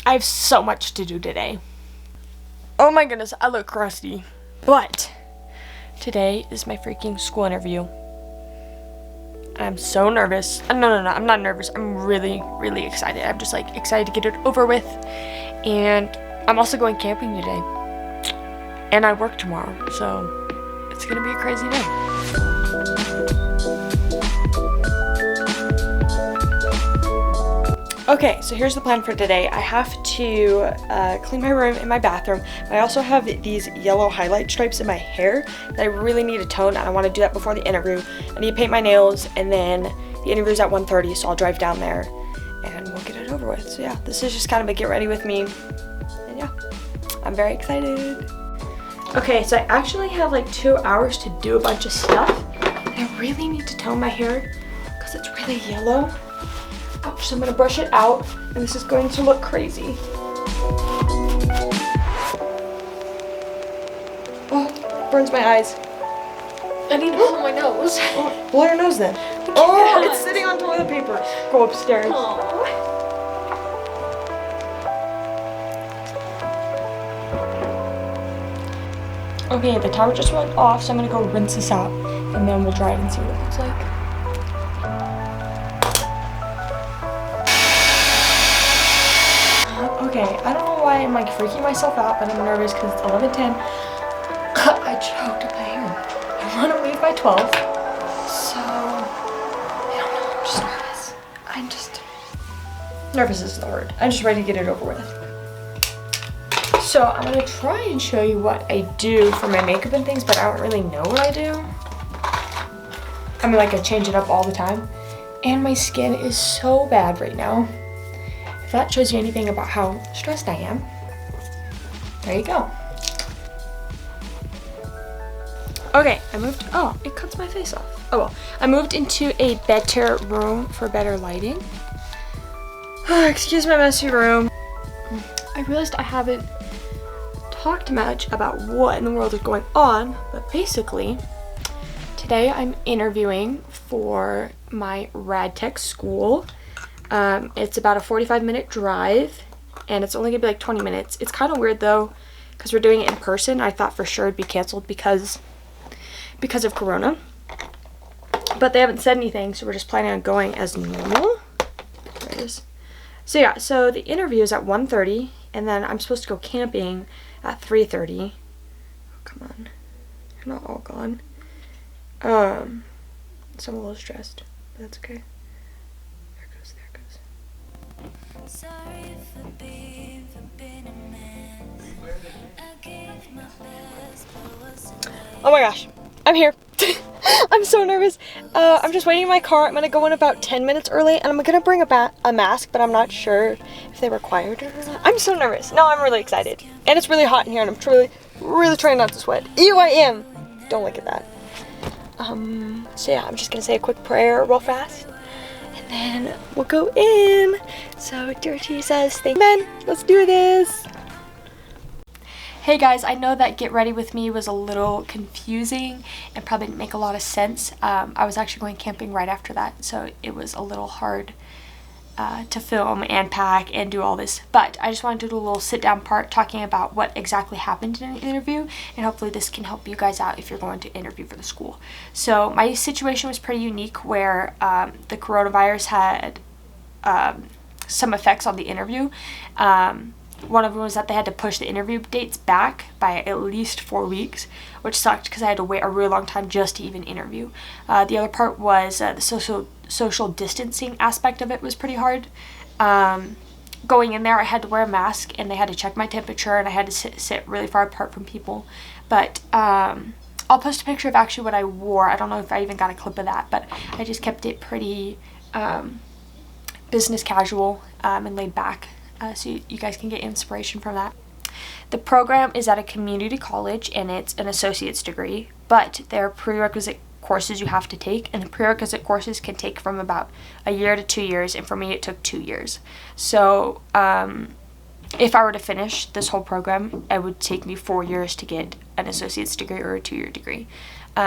I have so much to do today. Oh my goodness, I look crusty. But today is my freaking school interview. I'm so nervous. No, I'm not nervous. I'm really, really excited. I'm just like excited to get it over with. And I'm also going camping today. And I work tomorrow, so it's gonna be a crazy day. Okay, so here's the plan for today. I have to clean my room and my bathroom. I also have these yellow highlight stripes in my hair that I really need to tone, and I want to do that before the interview. I need to paint my nails, and then the interview's at 1:30, so I'll drive down there and we'll get it over with. So yeah, this is just kind of a get ready with me, and yeah, I'm very excited. Okay, so I actually have like 2 hours to do a bunch of stuff. I really need to tone my hair because it's really yellow. So I'm gonna brush it out, and this is going to look crazy. Oh, burns my eyes. I need to blow my nose. Oh, blow your nose then. Oh, it's sitting on toilet paper. Go upstairs. Aww. Okay, the timer just went off, so I'm gonna go rinse this out, and then we'll dry it and see what it looks like. Okay, I don't know why I'm like freaking myself out, but I'm nervous because it's 11:10. I choked up my hair. I want to leave by 12. So, I don't know, I'm just nervous. Nervous isn't the word. I'm just ready to get it over with. So, I'm going to try and show you what I do for my makeup and things, but I don't really know what I do. I mean, like I change it up all the time. And my skin is so bad right now. If that shows you anything about how stressed I am, there you go. Okay, it cuts my face off. Oh well, I moved into a better room for better lighting. Excuse my messy room. I realized I haven't talked much about what in the world is going on, but basically, today I'm interviewing for my rad tech school. It's about a 45-minute drive, and it's only gonna be like 20 minutes. It's kind of weird though, because we're doing it in person. I thought for sure it'd be canceled because of Corona, but they haven't said anything, so we're just planning on going as normal. There it is. So yeah, so the interview is at 1:30, and then I'm supposed to go camping at 3:30. Oh, come on, you're not all gone. So I'm a little stressed, but that's okay. Sorry for being a mess. I gave my best, but wasn't ready. Oh my gosh, I'm here. I'm so nervous. I'm just waiting in my car. I'm gonna go in about 10 minutes early, and I'm gonna bring a mask, but I'm not sure if they required it or not. I'm so nervous. No, I'm really excited. And it's really hot in here, and I'm really trying not to sweat. Ew, I am. Don't look at that. So yeah, I'm just gonna say a quick prayer real fast. Then we'll go in. So, dear Jesus, thank you. Amen. Let's do this. Hey guys, I know that get ready with me was a little confusing and probably didn't make a lot of sense. I was actually going camping right after that, so it was a little hard to film and pack and do all this. But I just wanted to do a little sit down part talking about what exactly happened in an interview, and hopefully this can help you guys out if you're going to interview for the school. So my situation was pretty unique, where the coronavirus had some effects on the interview. One of them was that they had to push the interview dates back by at least 4 weeks, which sucked because I had to wait a really long time just to even interview. The other part was the social distancing aspect of it was pretty hard. Going in there, I had to wear a mask, and they had to check my temperature, and I had to sit really far apart from people. But I'll post a picture of actually what I wore. I don't know if I even got a clip of that, but I just kept it pretty business casual and laid back. So you guys can get inspiration from that. The program is at a community college, and it's an associate's degree, but there are prerequisite courses you have to take, and the prerequisite courses can take from about a year to 2 years, and for me it took 2 years. So if I were to finish this whole program, it would take me 4 years to get an associate's degree or a 2-year degree.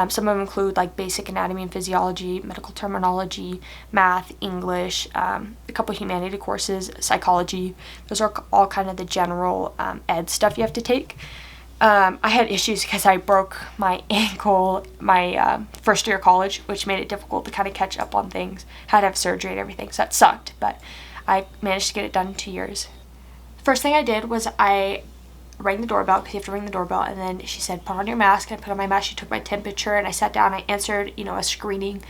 Some of them include like basic anatomy and physiology, medical terminology, math, English, a couple humanity courses, psychology. Those are all kind of the general ed stuff you have to take. I had issues because I broke my ankle my first year of college, which made it difficult to kind of catch up on things. Had to have surgery and everything, so that sucked, but I managed to get it done in 2 years. First thing I did was I rang the doorbell, because you have to ring the doorbell, and then she said, put on your mask, and I put on my mask. She took my temperature, and I sat down. I answered, a screening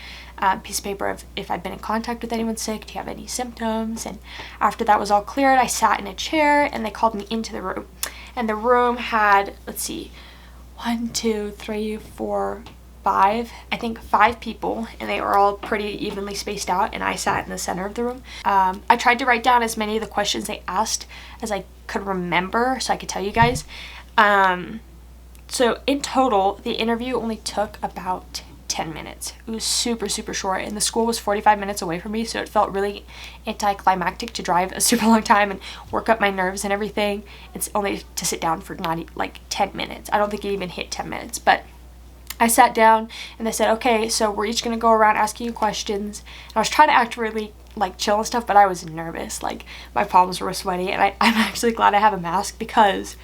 piece of paper of if I'd been in contact with anyone sick, do you have any symptoms, and after that was all cleared, I sat in a chair, and they called me into the room, and the room had, let's see, 1, 2, 3, 4, 5, I think 5 people, and they were all pretty evenly spaced out, and I sat in the center of the room. I tried to write down as many of the questions they asked as I could remember so I could tell you guys. So in total, the interview only took about 10 minutes. It was super, super short, and the school was 45 minutes away from me, so it felt really anticlimactic to drive a super long time and work up my nerves and everything. It's only to sit down for not like 10 minutes. I don't think it even hit 10 minutes, but I sat down and they said, okay, so we're each going to go around asking you questions. And I was trying to act really like chill and stuff, but I was nervous. Like my palms were sweaty, and I'm actually glad I have a mask because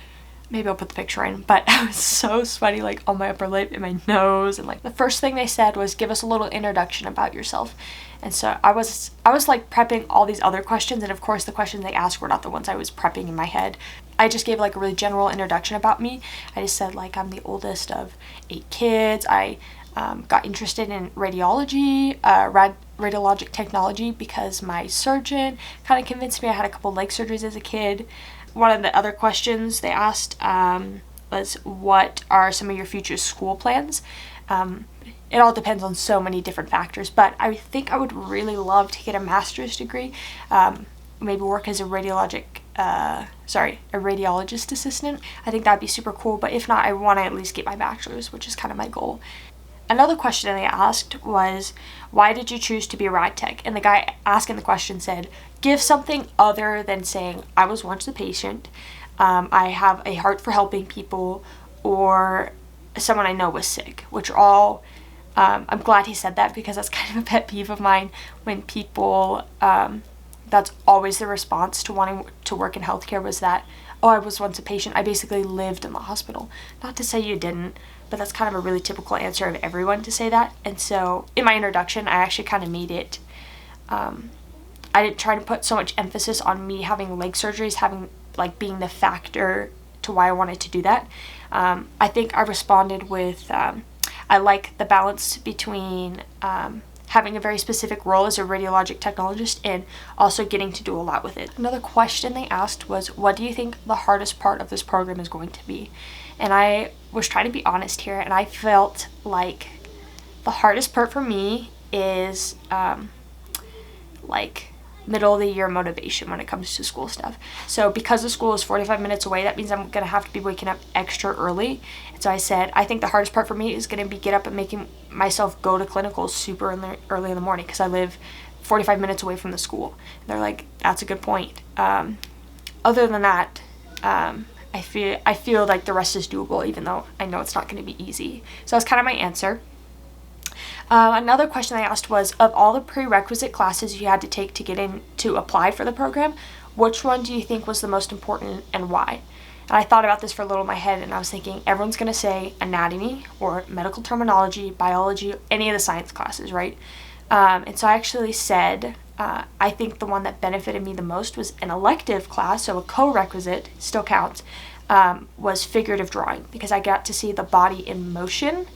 maybe I'll put the picture in, but I was so sweaty, like on my upper lip and my nose. And like the first thing they said was, give us a little introduction about yourself. And so I was like prepping all these other questions, and of course the questions they asked were not the ones I was prepping in my head. I just gave like a really general introduction about me. I just said like I'm the oldest of 8 kids. I got interested in radiology, radiologic technology, because my surgeon kind of convinced me. I had a couple leg surgeries as a kid. One of the other questions they asked was, what are some of your future school plans? It all depends on so many different factors, but I think I would really love to get a master's degree, maybe work as a radiologist assistant. I think that'd be super cool, but if not, I want to at least get my bachelor's, which is kind of my goal. Another question they asked was, why did you choose to be a rad tech? And the guy asking the question said, give something other than saying, I was once a patient, I have a heart for helping people, or someone I know was sick, which are all, I'm glad he said that, because that's kind of a pet peeve of mine when people, that's always the response to wanting to work in healthcare, was that, oh, I was once a patient, I basically lived in the hospital. Not to say you didn't, but that's kind of a really typical answer of everyone to say that. And so in my introduction, I actually kind of made it, I didn't try to put so much emphasis on me having leg surgeries, being the factor to why I wanted to do that. I think I responded with, I like the balance between having a very specific role as a radiologic technologist and also getting to do a lot with it. Another question they asked was, what do you think the hardest part of this program is going to be? And I was trying to be honest here, and I felt like the hardest part for me is middle of the year motivation when it comes to school stuff. So because the school is 45 minutes away, that means I'm gonna have to be waking up extra early. And so I said, I think the hardest part for me is gonna be get up and making myself go to clinicals super early in the morning, because I live 45 minutes away from the school. And they're like, that's a good point. Other than that, I feel like the rest is doable, even though I know it's not gonna be easy. So that's kind of my answer. Another question I asked was, of all the prerequisite classes you had to take to get in to apply for the program, which one do you think was the most important and why? And I thought about this for a little in my head, and I was thinking everyone's going to say anatomy or medical terminology, biology, any of the science classes, right? And so I actually said, I think the one that benefited me the most was an elective class, so a co-requisite, still counts, was figurative drawing, because I got to see the body in motion,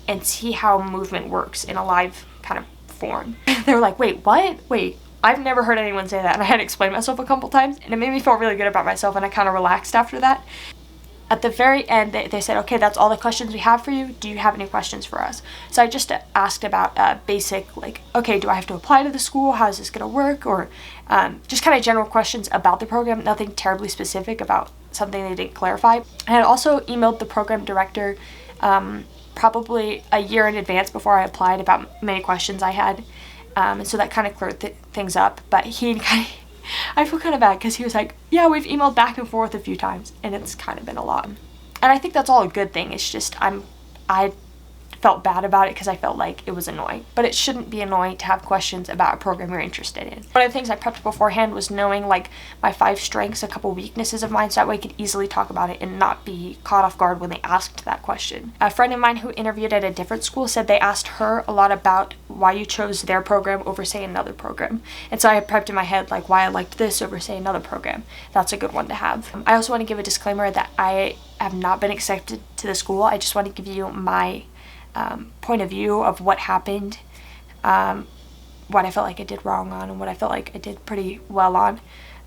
and see how movement works in a live kind of form. They were like, wait, what? Wait, I've never heard anyone say that. And I had to explain myself a couple times, and it made me feel really good about myself, and I kind of relaxed after that. At the very end, they said, okay, that's all the questions we have for you. Do you have any questions for us? So I just asked about basic, like, okay, do I have to apply to the school? How is this going to work? Or just kind of general questions about the program, nothing terribly specific about something they didn't clarify. I had also emailed the program director probably a year in advance before I applied about many questions I had, and so that kind of cleared things up. But I feel kind of bad, because he was like, yeah, we've emailed back and forth a few times, and it's kind of been a lot. And I think that's all a good thing. It's just I I felt bad about it because I felt like it was annoying. But it shouldn't be annoying to have questions about a program you're interested in. One of the things I prepped beforehand was knowing like my 5 strengths, a couple weaknesses of mine, so that way I could easily talk about it and not be caught off guard when they asked that question. A friend of mine who interviewed at a different school said they asked her a lot about why you chose their program over say another program. And so I prepped in my head like why I liked this over say another program. That's a good one to have. I also want to give a disclaimer that I have not been accepted to the school. I just want to give you my point of view of what happened, what I felt like I did wrong on, and what I felt like I did pretty well on.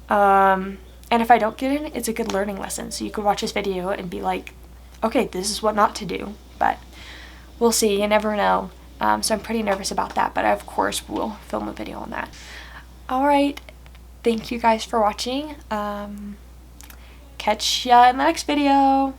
And if I don't get in, it's a good learning lesson. So you could watch this video and be like, okay, this is what not to do. But we'll see. You never know. So I'm pretty nervous about that. But I, of course, will film a video on that. Alright. Thank you guys for watching. Catch ya in the next video.